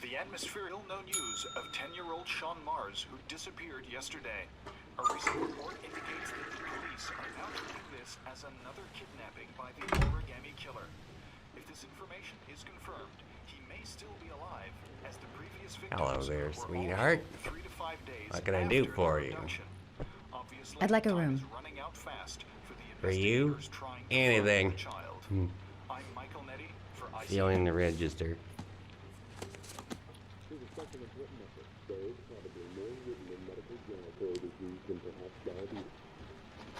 The atmosphere ill-known news of 10-year-old Sean Mars, who disappeared yesterday. A recent report indicates that the police are now treating this as another kidnapping by the origami killer. If this information is confirmed, he may still be alive, as the previous victims Hello there, were sweetheart. all 3 to 5 days What can I do after for their you? abduction. Obviously, I'd like a time room. is running out fast for the For you? investigators trying to Anything. find the child. I'm Michael Nettie for IC. Feeling the register.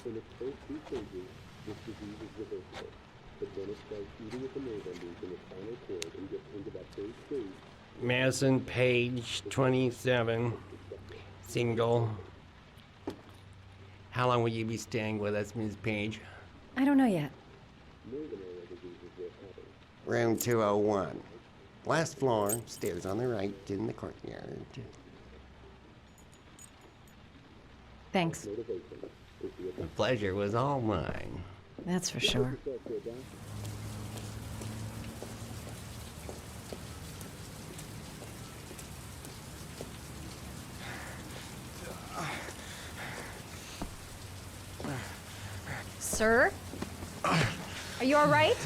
In its first 2 stages, this disease is reversible. But when it starts eating at the nerve endings in the spinal cord and gets into that 3rd stage, Madison Page, 27, single. How long will you be staying with us, Ms. Page? I don't know yet. nerve diseases will happen. Room 201. Last floor, stairs on the right, in the courtyard. Thanks. Motivation is the The pleasure was all mine. That's for sure. Sir? Are you all right?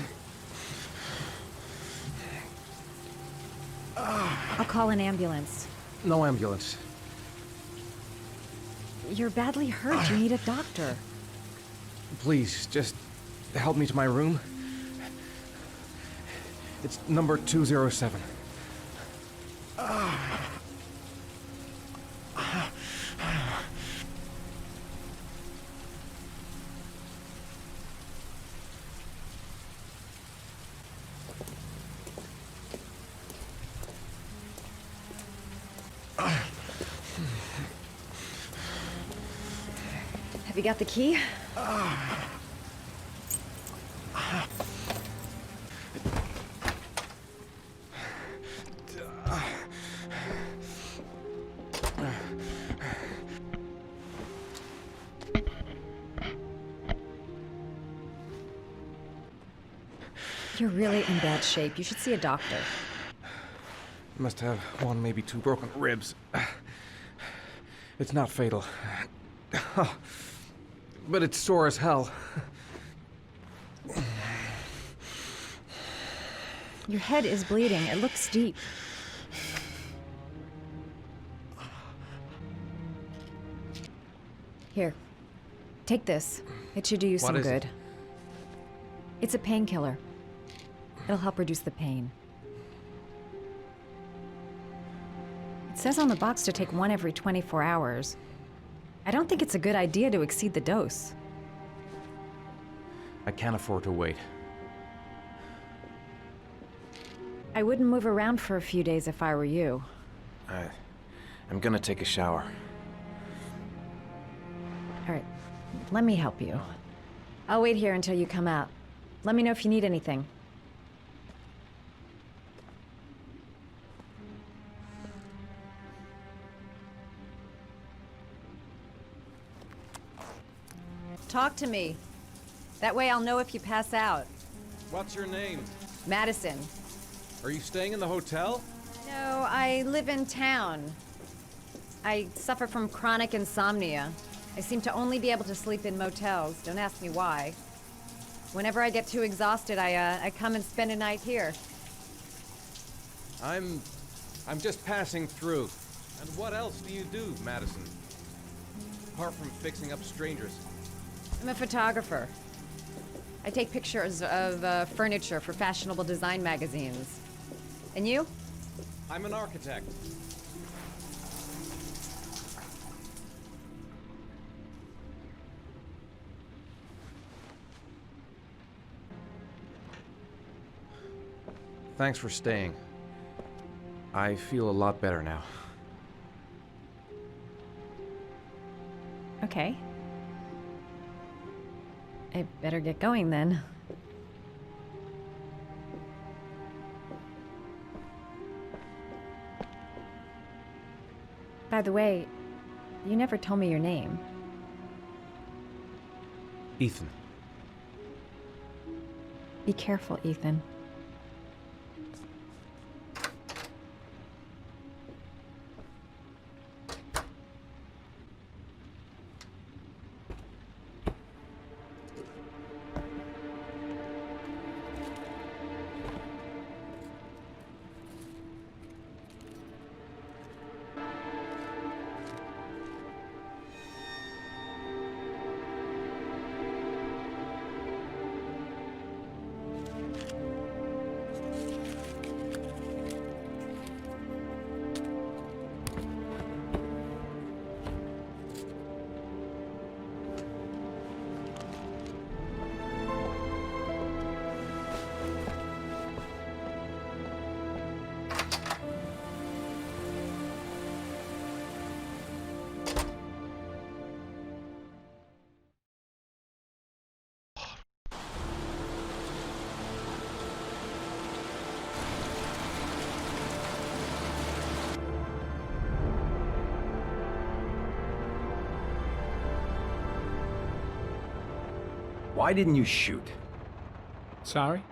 I'll call an ambulance. No ambulance. You're badly hurt. You need a doctor. Please, just help me to my room. It's number 207. Have you got the key? You're really in bad shape. You should see a doctor. Must have 1, maybe 2 broken ribs. It's not fatal. But it's sore as hell. Your head is bleeding. It looks deep. Here. Take this. It should do you some What is good. it? It's a painkiller. It'll help reduce the pain. It says on the box to take 1 every 24 hours. I don't think it's a good idea to exceed the dose. I can't afford to wait. I wouldn't move around for a few days if I were you. I'm gonna take a shower. All right, let me help you. I'll wait here until you come out. Let me know if you need anything. Talk to me. That way I'll know if you pass out. What's your name? Madison. Are you staying in the hotel? No, I live in town. I suffer from chronic insomnia. I seem to only be able to sleep in motels. Don't ask me why. Whenever I get too exhausted, I come and spend a night here. I'm just passing through. And what else do you do, Madison? Apart from fixing up strangers. I'm a photographer. I take pictures of furniture for fashionable design magazines. And you? I'm an architect. Thanks for staying. I feel a lot better now. Okay. I better get going then. By the way, you never told me your name. Ethan. Be careful, Ethan. Why didn't you shoot? Sorry?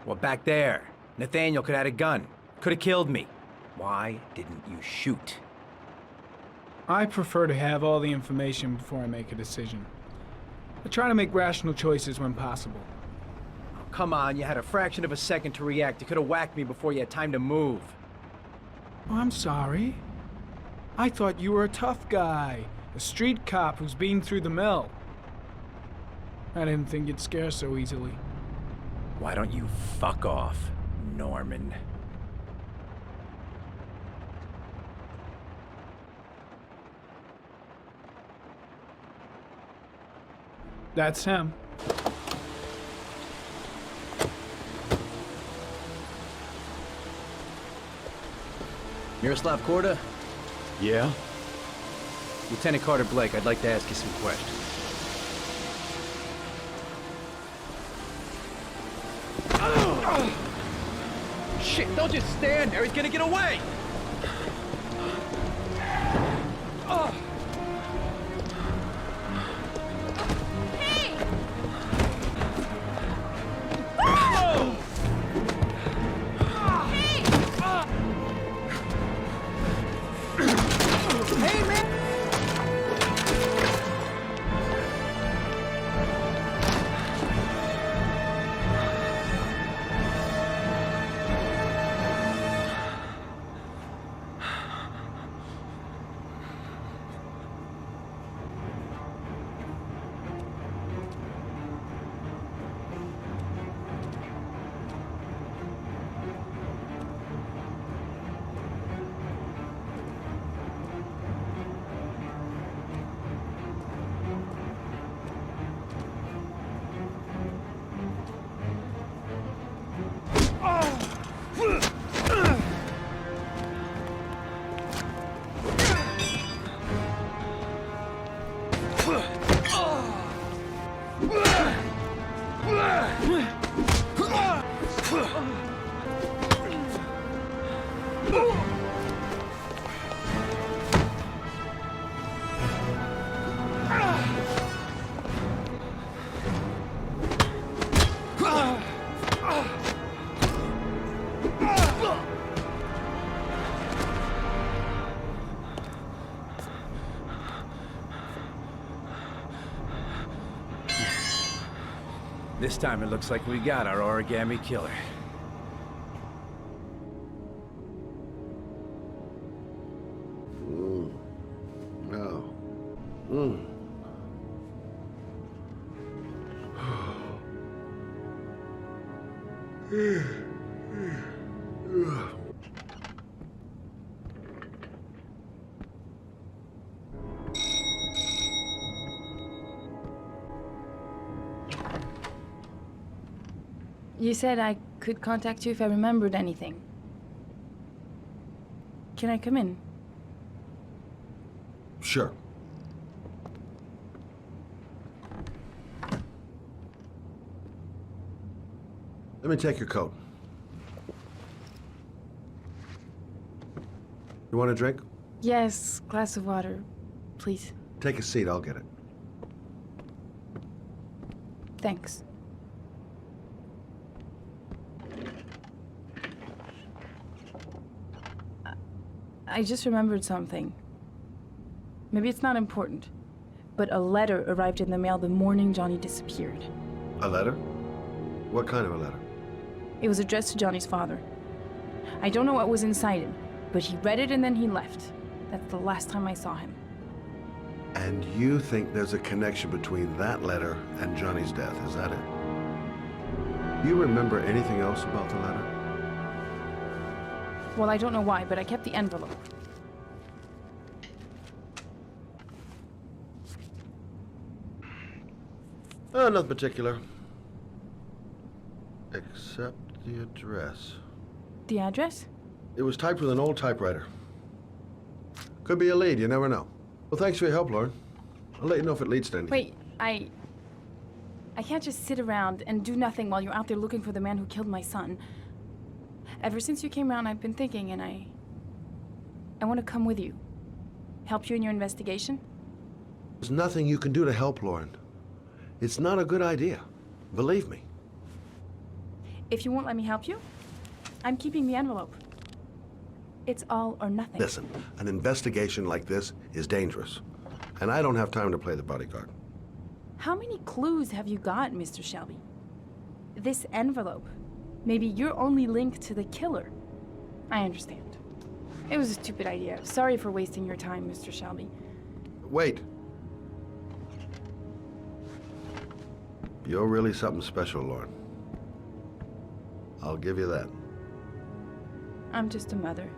Well, back there, Nathaniel could have had a gun. Could have killed me. Why didn't you shoot? I prefer to have all the information before I make a decision. I try to make rational choices when possible. Oh, come on, you had a fraction of a second to react. You could have whacked me before you had time to move. Oh, I'm sorry. I thought you were a tough guy, a street cop who's been through the mill. I didn't think you'd scare so easily. Why don't you fuck off, Norman? That's him. Miroslav Korda? Yeah? Lieutenant Carter Blake, I'd like to ask you some questions. Shit, don't just stand there, he's gonna get away! This time it looks like we got our origami killer. You said I could contact you if I remembered anything. Can I come in? Sure. Let me take your coat. You want a drink? Yes, glass of water, please. Take a seat, I'll get it. Thanks. I just remembered something. Maybe it's not important, but a letter arrived in the mail the morning Johnny disappeared. A letter? What kind of a letter? It was addressed to Johnny's father. I don't know what was inside him, but he read it and then he left. That's the last time I saw him. And you think there's a connection between that letter and Johnny's death, is that it? You remember anything else about the letter? Well, I don't know why, but I kept the envelope. Oh, nothing particular. Except the address. The address? It was typed with an old typewriter. Could be a lead, you never know. Well, thanks for your help, Lauren. I'll let you know if it leads to anything. Wait, I can't just sit around and do nothing while you're out there looking for the man who killed my son. Ever since you came around, I've been thinking, and I want to come with you. Help you in your investigation? There's nothing you can do to help, Lauren. It's not a good idea. Believe me. If you won't let me help you, I'm keeping the envelope. It's all or nothing. Listen, an investigation like this is dangerous. And I don't have time to play the bodyguard. How many clues have you got, Mr. Shelby? This envelope may be your only link to the killer. I understand. It was a stupid idea. Sorry for wasting your time, Mr. Shelby. Wait. You're really something special, Lauren. I'll give you that. I'm just a mother.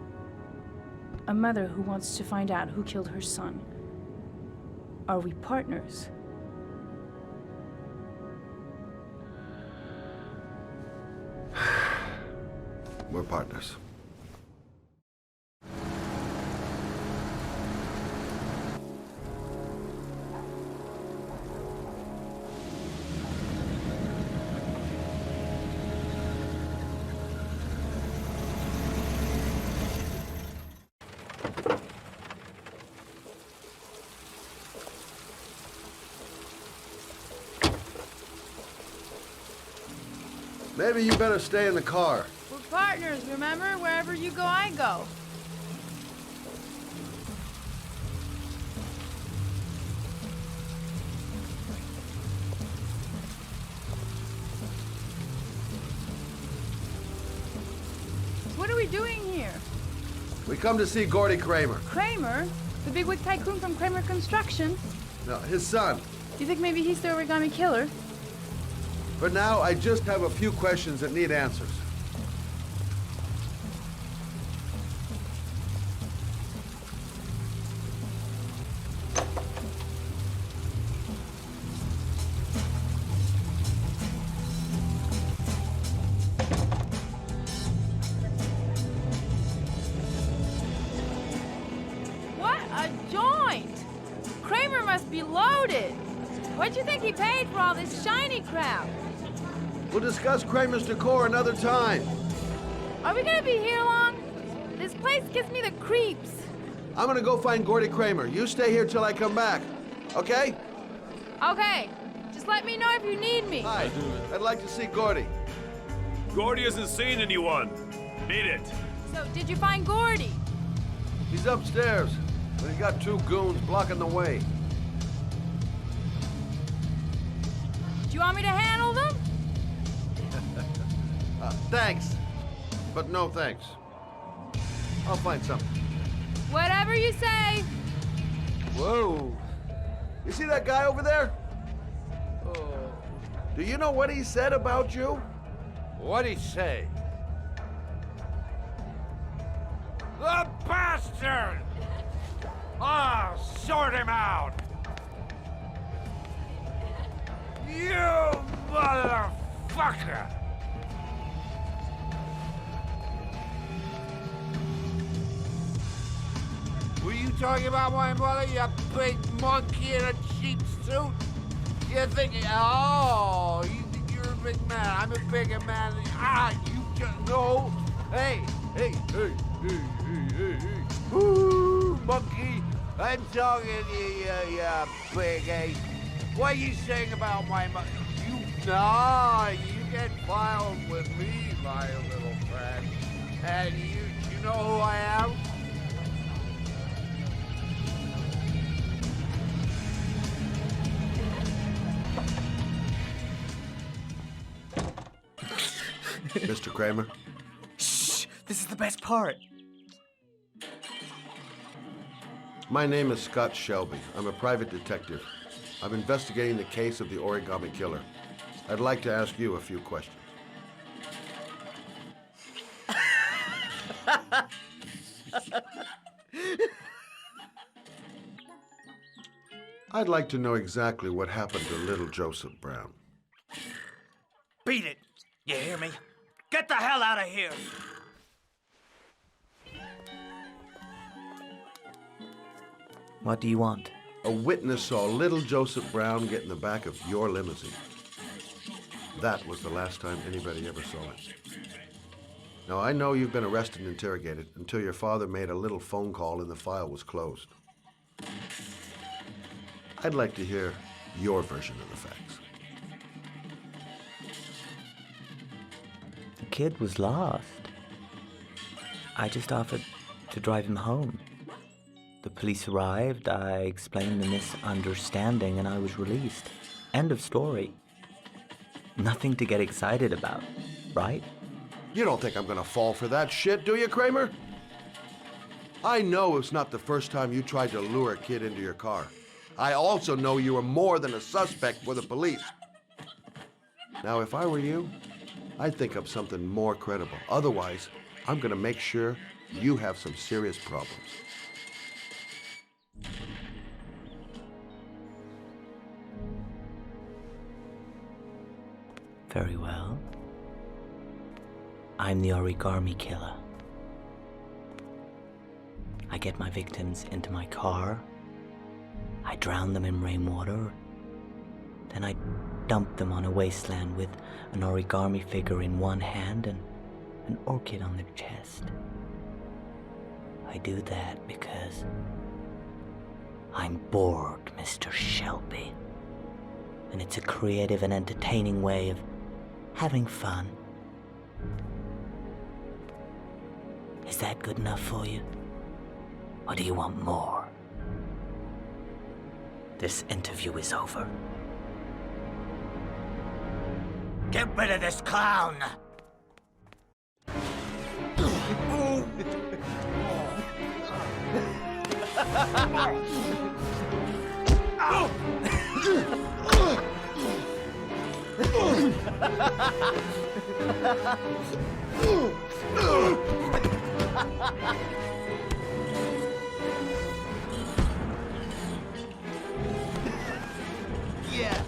A mother who wants to find out who killed her son. Are we partners? We're partners. Maybe you better stay in the car. We're partners, remember? Wherever you go, I go. What are we doing here? We come to see Gordy Kramer. Kramer? The bigwig tycoon from Kramer Construction? No, his son. You think maybe he's the origami killer? For now, I just have a few questions that need answers. What a joint! Kramer must be loaded. What'd you think he paid for all this shiny crap? We'll discuss Kramer's decor another time. Are we gonna be here long? This place gives me the creeps. I'm gonna go find Gordy Kramer. You stay here till I come back. Okay? Okay, just let me know if you need me. Hi. I'd like to see Gordy. Gordy hasn't seen anyone. Beat it. So, did you find Gordy? He's upstairs, but he got two goons blocking the way. Do you want me to handle them? Thanks, but no thanks. I'll find something. Whatever you say. Whoa. You see that guy over there? Do you know what he said about you? What'd he say? The bastard! I'll sort him out! You motherfucker! Were you talking about my mother, you big monkey in a cheap suit? You think, oh, you think you're a big man. I'm a bigger man than you just, no. Hey. Ooh, monkey, I'm talking to you, you big ape. What are you saying about my mother? You get filed with me, my little friend. And you know who I am? Mr. Kramer? Shh! This is the best part. My name is Scott Shelby. I'm a private detective. I'm investigating the case of the origami killer. I'd like to ask you a few questions. I'd like to know exactly what happened to little Joseph Brown. Beat it! You hear me? Get the hell out of here! What do you want? A witness saw little Joseph Brown get in the back of your limousine. That was the last time anybody ever saw it. Now, I know you've been arrested and interrogated until your father made a little phone call and the file was closed. I'd like to hear your version of the facts. kid was lost. I just offered to drive him home. The police arrived, I explained the misunderstanding, and I was released. End of story. Nothing to get excited about, right? You don't think I'm gonna fall for that shit, do you, Kramer? I know it's not the first time you tried to lure a kid into your car. I also know you were more than a suspect for the police. Now, if I were you, I'd think up something more credible. Otherwise, I'm gonna make sure you have some serious problems. Very well. I'm the origami killer. I get my victims into my car. I drown them in rainwater. Then I dump them on a wasteland with an origami figure in one hand and an orchid on their chest. I do that because I'm bored, Mr. Shelby. And it's a creative and entertaining way of having fun. Is that good enough for you? Or do you want more? This interview is over. Get rid of this clown! Yeah.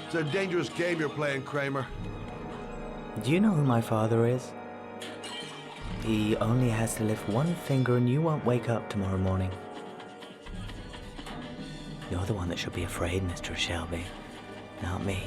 It's a dangerous game you're playing, Kramer. Do you know who my father is? He only has to lift one finger and you won't wake up tomorrow morning. You're the one that should be afraid, Mr. Shelby, not me.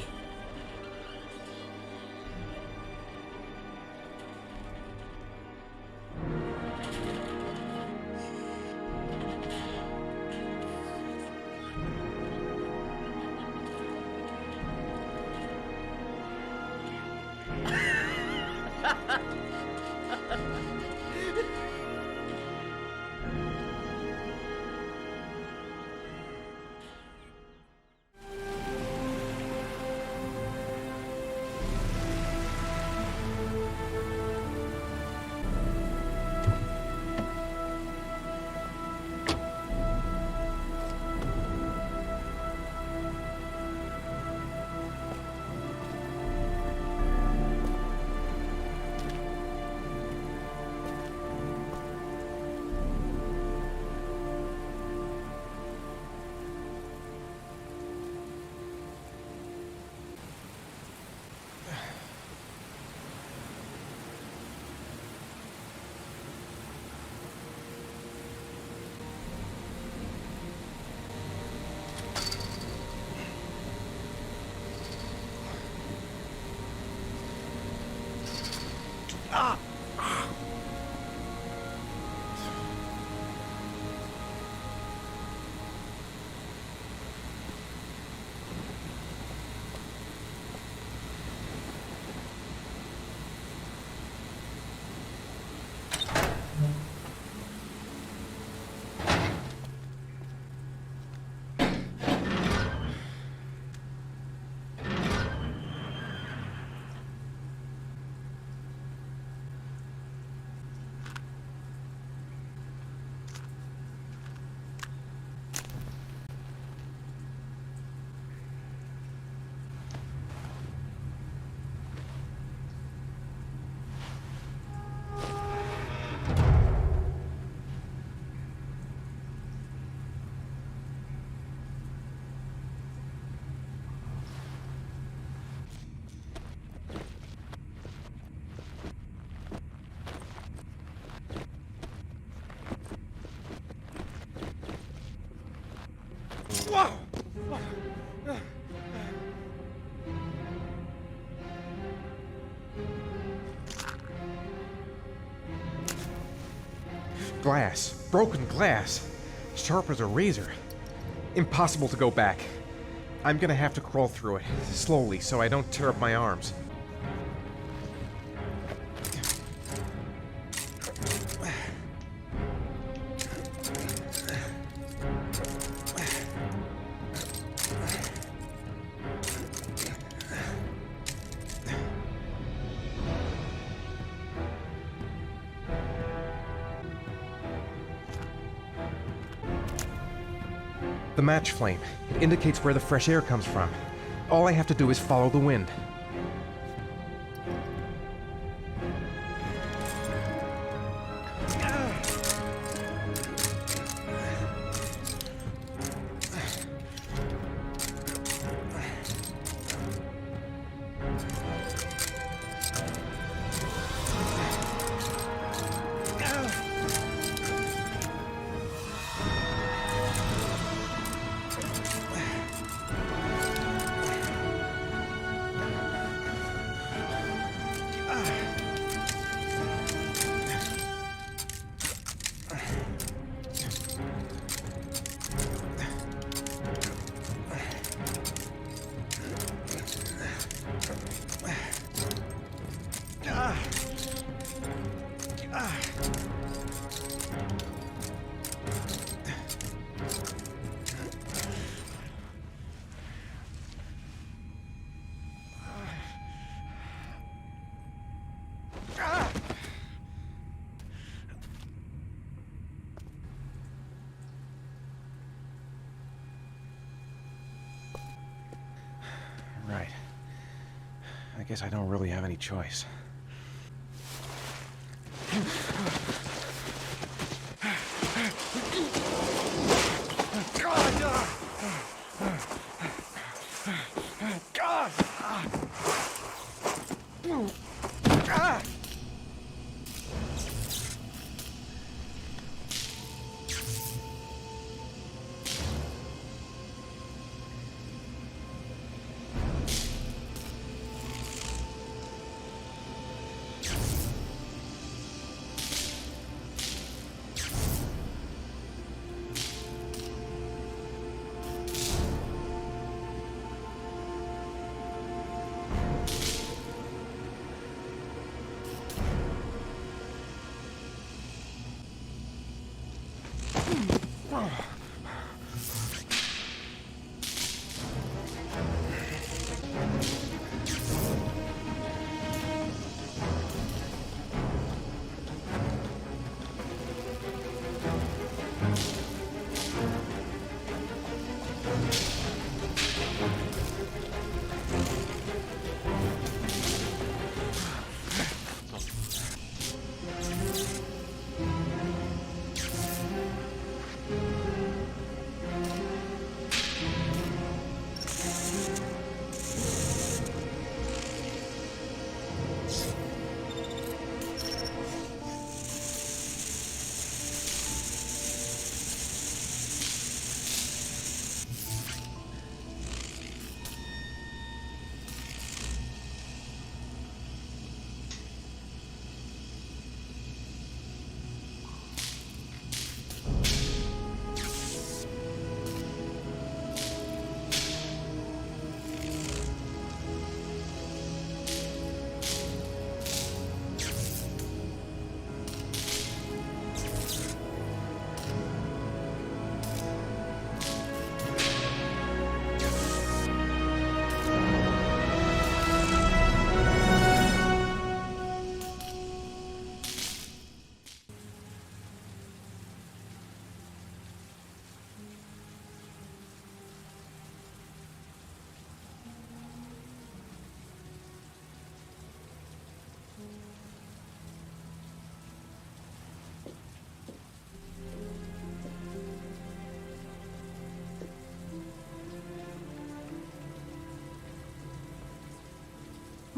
Glass. Broken glass. Sharp as a razor. Impossible to go back. I'm gonna have to crawl through it, slowly, so I don't tear up my arms. The match flame. It indicates where the fresh air comes from. All I have to do is follow the wind. Right. I guess I don't really have any choice.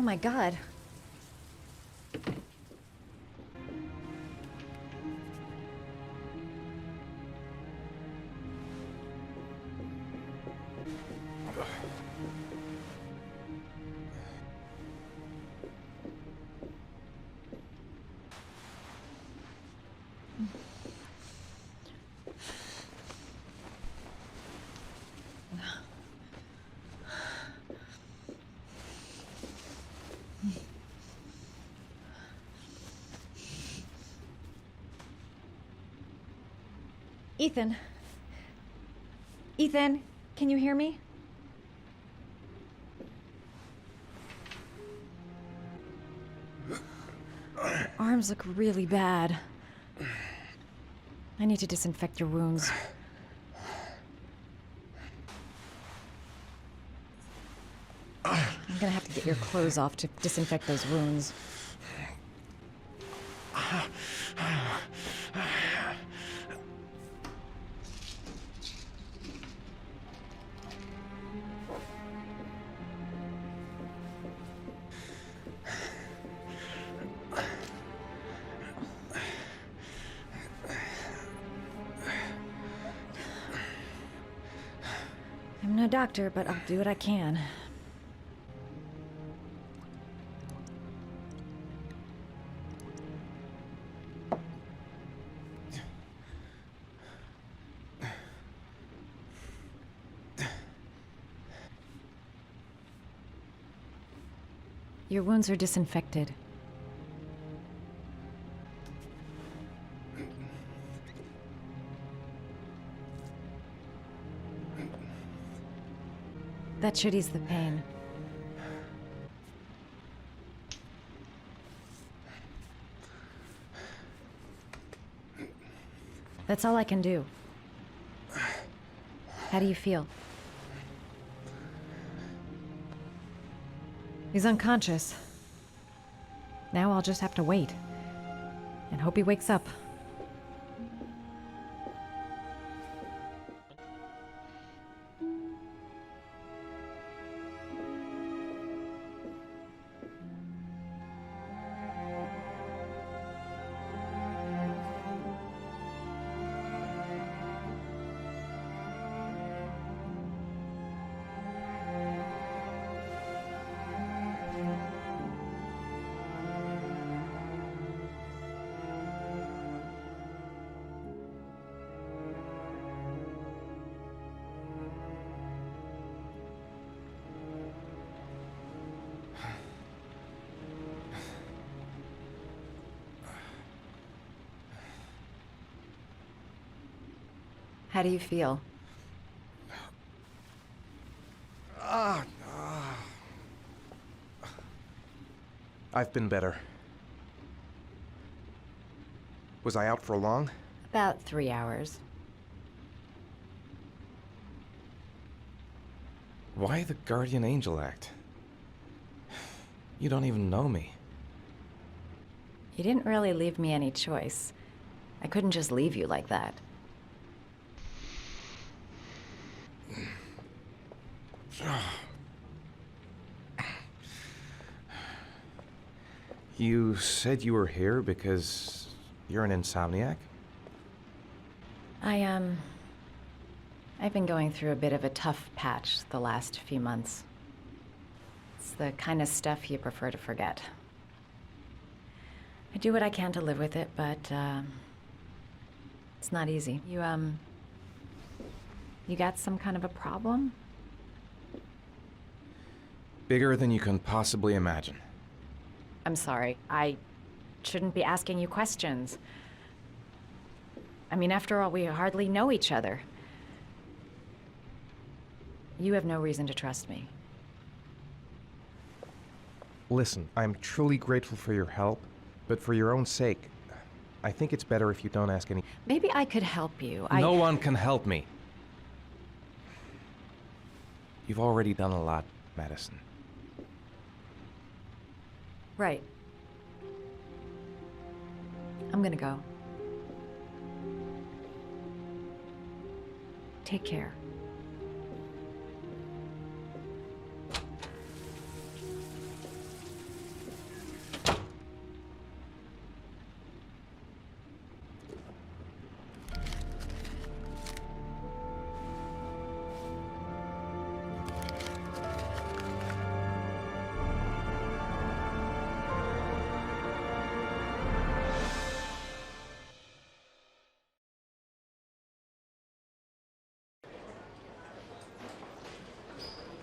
Oh my god. Ethan. Ethan, can you hear me? Arms look really bad. I need to disinfect your wounds. I'm gonna have to get your clothes off to disinfect those wounds. I'm no doctor, but I'll do what I can. Your wounds are disinfected. That should ease the pain. That's all I can do. How do you feel? He's unconscious. Now I'll just have to wait and hope he wakes up. How do you feel? I've been better. Was I out for long? About 3 hours. Why the guardian angel act? You don't even know me. You didn't really leave me any choice. I couldn't just leave you like that. You said you were here because you're an insomniac? I've been going through a bit of a tough patch the last few months. It's the kind of stuff you prefer to forget. I do what I can to live with it, but, it's not easy. You got some kind of a problem? Bigger than you can possibly imagine. I'm sorry. I shouldn't be asking you questions. I mean, after all, we hardly know each other. You have no reason to trust me. Listen, I'm truly grateful for your help, but for your own sake, I think it's better if you don't ask any... Maybe I could help you. No one can help me. You've already done a lot, Madison. Right. I'm gonna go. Take care.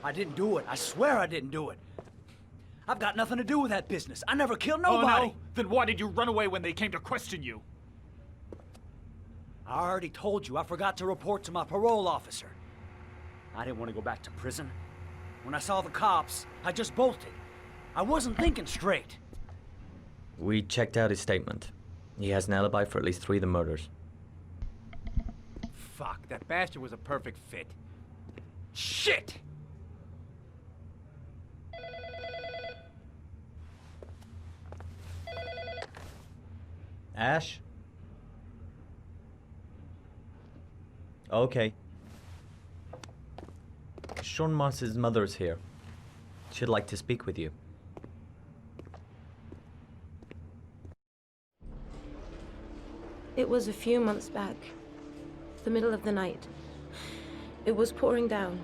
I didn't do it. I swear I didn't do it. I've got nothing to do with that business. I never killed nobody. Oh, no? Then why did you run away when they came to question you? I already told you I forgot to report to my parole officer. I didn't want to go back to prison. When I saw the cops, I just bolted. I wasn't thinking straight. We checked out his statement. He has an alibi for at least 3 of the murders. Fuck, that bastard was a perfect fit. Shit! Ash? Okay. Sean Mars's mother's here. She'd like to speak with you. It was a few months back. The middle of the night. It was pouring down.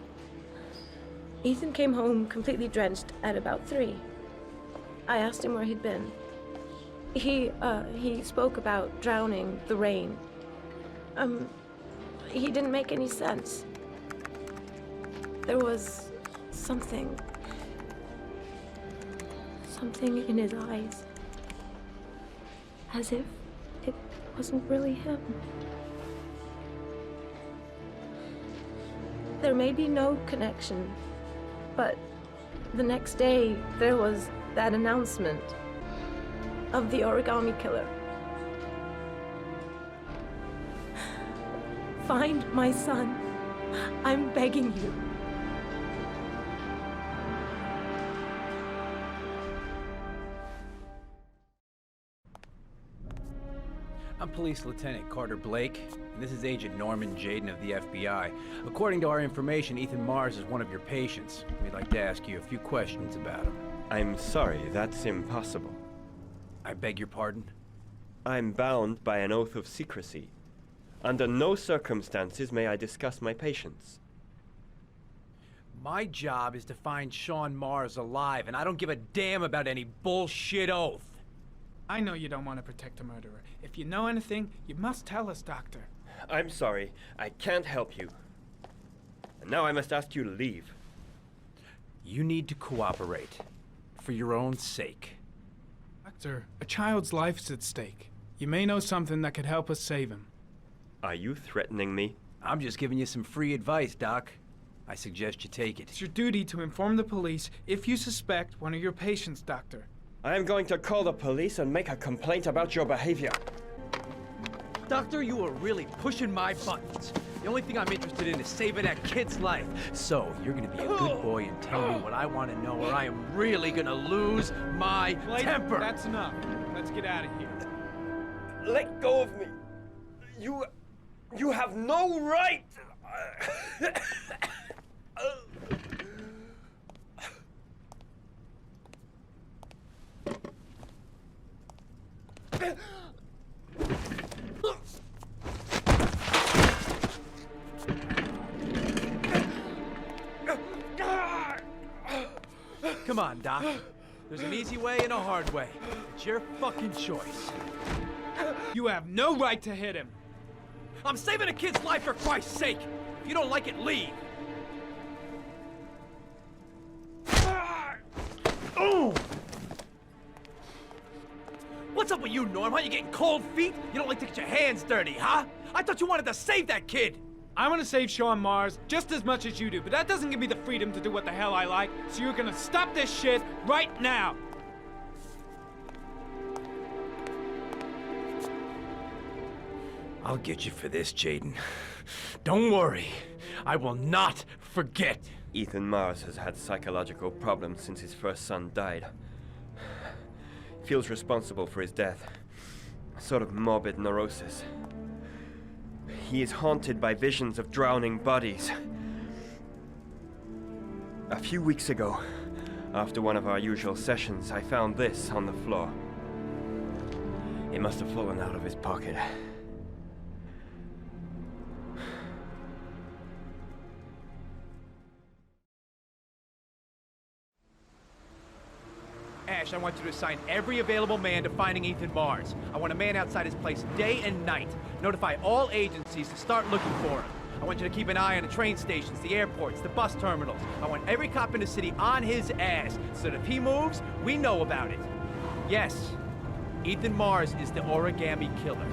Ethan came home completely drenched at about 3. I asked him where he'd been. He spoke about drowning, the rain. He didn't make any sense. There was something in his eyes. As if it wasn't really him. There may be no connection, but the next day there was that announcement of the origami killer. Find my son. I'm begging you. I'm Police Lieutenant Carter Blake, and this is Agent Norman Jaden of the FBI. According to our information, Ethan Mars is one of your patients. We'd like to ask you a few questions about him. I'm sorry, that's impossible. I beg your pardon? I'm bound by an oath of secrecy. Under no circumstances may I discuss my patients. My job is to find Sean Mars alive, and I don't give a damn about any bullshit oath. I know you don't want to protect a murderer. If you know anything, you must tell us, Doctor. I'm sorry, I can't help you. And now I must ask you to leave. You need to cooperate. For your own sake. Doctor, a child's life's at stake. You may know something that could help us save him. Are you threatening me? I'm just giving you some free advice, Doc. I suggest you take it. It's your duty to inform the police if you suspect one of your patients, Doctor. I am going to call the police and make a complaint about your behavior. Doctor, you are really pushing my buttons. The only thing I'm interested in is saving that kid's life. So, you're gonna be a good boy and tell me what I want to know, or I am really gonna lose my temper. That's enough. Let's get out of here. Let go of me. You have no right. Come on, Doc. There's an easy way and a hard way. It's your fucking choice. You have no right to hit him. I'm saving a kid's life for Christ's sake. If you don't like it, leave. What's up with you, Norm? Huh? You getting cold feet? You don't like to get your hands dirty, huh? I thought you wanted to save that kid. I want to save Sean Mars just as much as you do, but that doesn't give me the freedom to do what the hell I like, so you're gonna stop this shit right now! I'll get you for this, Jaden. Don't worry. I will not forget. Ethan Mars has had psychological problems since his first son died. He feels responsible for his death. A sort of morbid neurosis. He is haunted by visions of drowning bodies. A few weeks ago, after one of our usual sessions, I found this on the floor. It must have fallen out of his pocket. Ash, I want you to assign every available man to finding Ethan Mars. I want a man outside his place day and night. Notify all agencies to start looking for him. I want you to keep an eye on the train stations, the airports, the bus terminals. I want every cop in the city on his ass, so that if he moves, we know about it. Yes, Ethan Mars is the origami killer.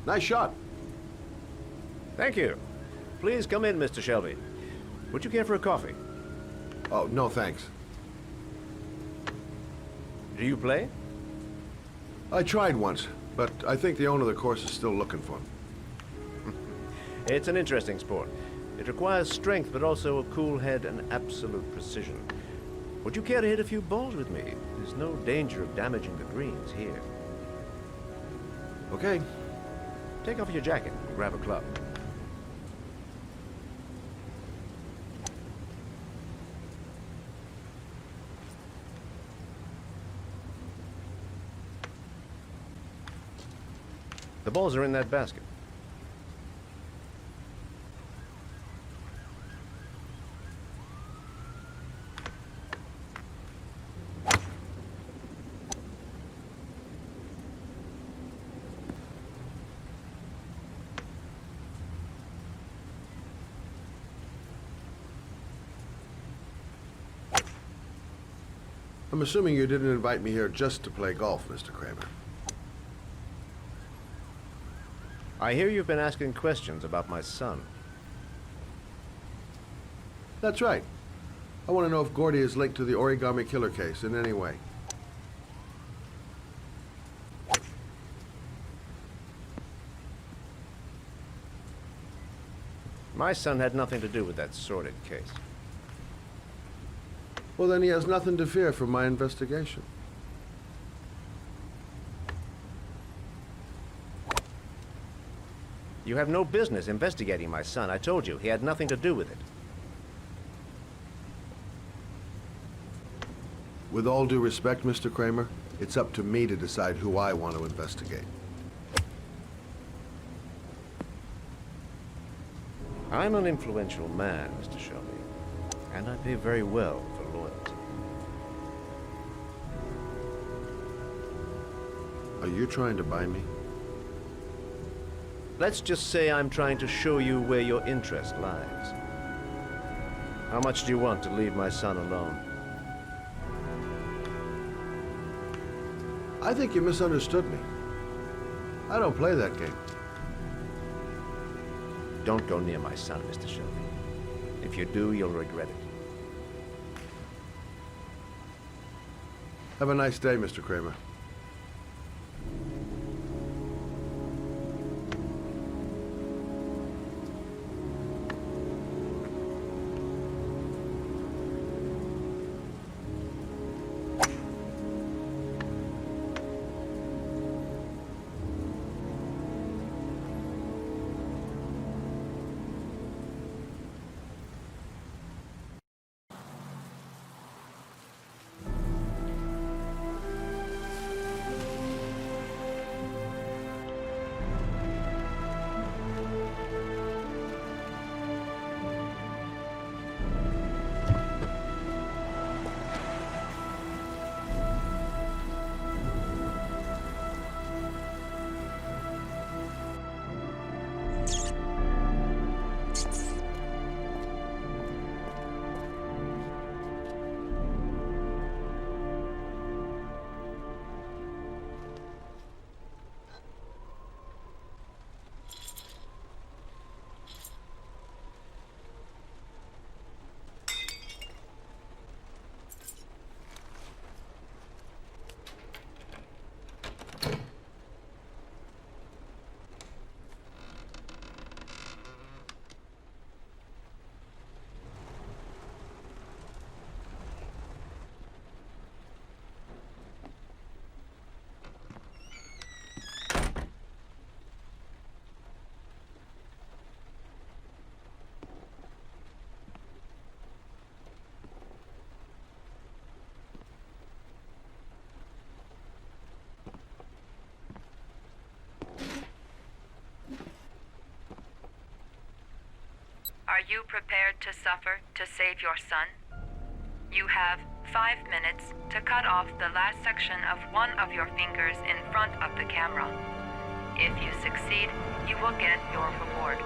Nice shot. Thank you. Please come in, Mr. Shelby. Would you care for a coffee? Oh, no thanks. Do you play? I tried once, but I think the owner of the course is still looking for me. It's an interesting sport. It requires strength, but also a cool head and absolute precision. Would you care to hit a few balls with me? There's no danger of damaging the greens here. Okay. Take off your jacket and grab a club. The balls are in that basket. I'm assuming you didn't invite me here just to play golf, Mr. Kramer. I hear you've been asking questions about my son. That's right. I want to know if Gordy is linked to the origami killer case in any way. My son had nothing to do with that sordid case. Well, then he has nothing to fear from my investigation. You have no business investigating my son. I told you, he had nothing to do with it. With all due respect, Mr. Kramer, it's up to me to decide who I want to investigate. I'm an influential man, Mr. Shelby, and I pay very well for loyalty. Are you trying to buy me? Let's just say I'm trying to show you where your interest lies. How much do you want to leave my son alone? I think you misunderstood me. I don't play that game. Don't go near my son, Mr. Shelby. If you do, you'll regret it. Have a nice day, Mr. Kramer. Are you prepared to suffer to save your son? You have 5 minutes to cut off the last section of one of your fingers in front of the camera. If you succeed, you will get your reward.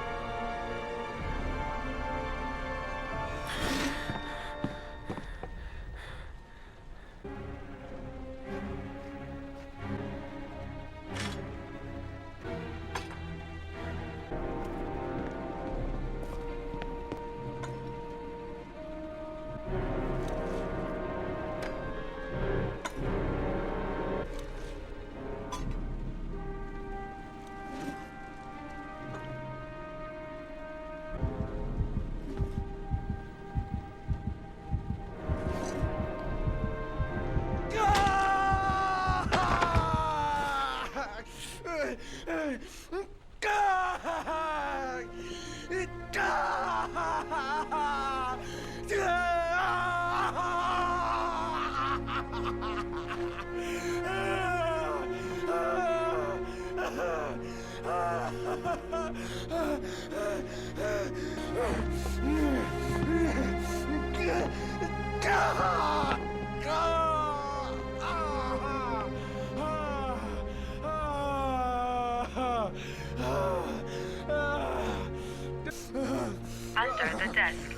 Under the desk.